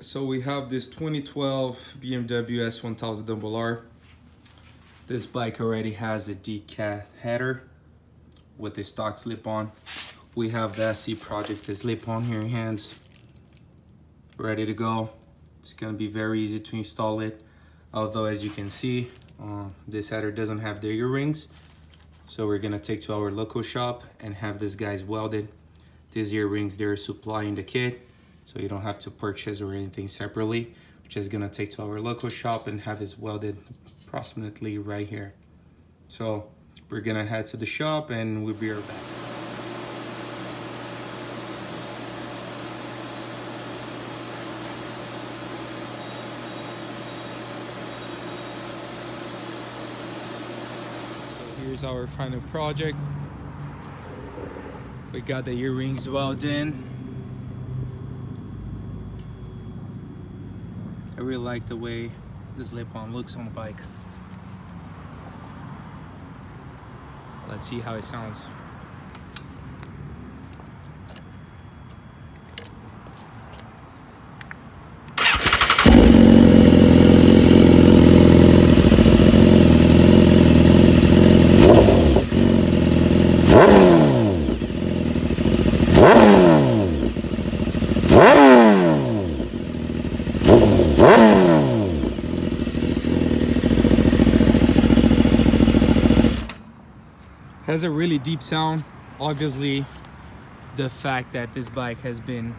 So we have this 2012 BMW S1000RR. This bike already has a decat header with the stock slip-on. We have the SC Project, the slip-on here in hands, ready to go. It's gonna be very easy to install it. Although, as you can see, this header doesn't have the ear-rings. So we're gonna take to our local shop and have this guys welded. These ear-rings, they're supplying the kit, so you don't have to purchase or anything separately. We're just gonna take to our local shop and have it welded approximately right here. So we're gonna head to the shop and we'll be right back. So here's our final project. We got the ear-rings welded in. I really like the way the slip-on looks on the bike. Let's see how it sounds. Has a really deep sound. Obviously, the fact that this bike has been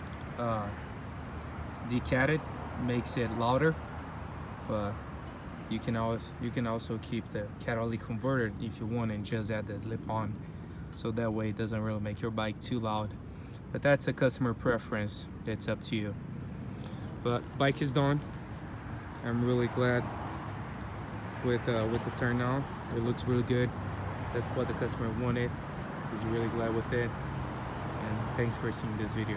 decatted makes it louder, but you can also keep the catalytic converter if you want and just add the slip on, so that way it doesn't really make your bike too loud. But that's a customer preference. It's up to you. But bike is done. I'm really glad with the turnout. It looks really good. That's what the customer wanted. He's really glad with it. And thanks for seeing this video.